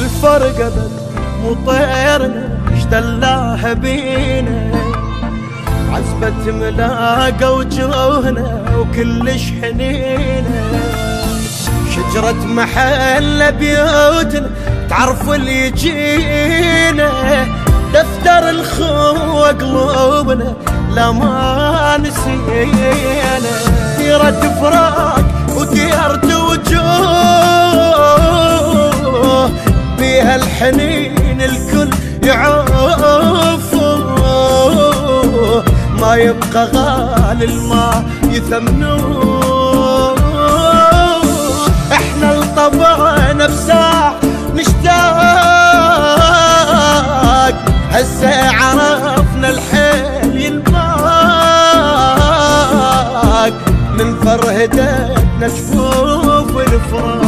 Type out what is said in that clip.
الفرقة بس مو طيرنا اشتلاها بينا، عزبة ملاقة وجوهنا وكلش حنينة، شجرة محل بيوتنا تعرف اللي يجينا، دفتر الخوة قلوبنا لا ما نسينا، ديرة فراق وديرة وجوه بيها الحنين الكل يعوفوه، ما يبقى غالي الما يثمنوه، احنا لطبعنا بساع نشتاق، هسه عرفنا الحيل ينباق، من فرهدتنا شفوف الفراق.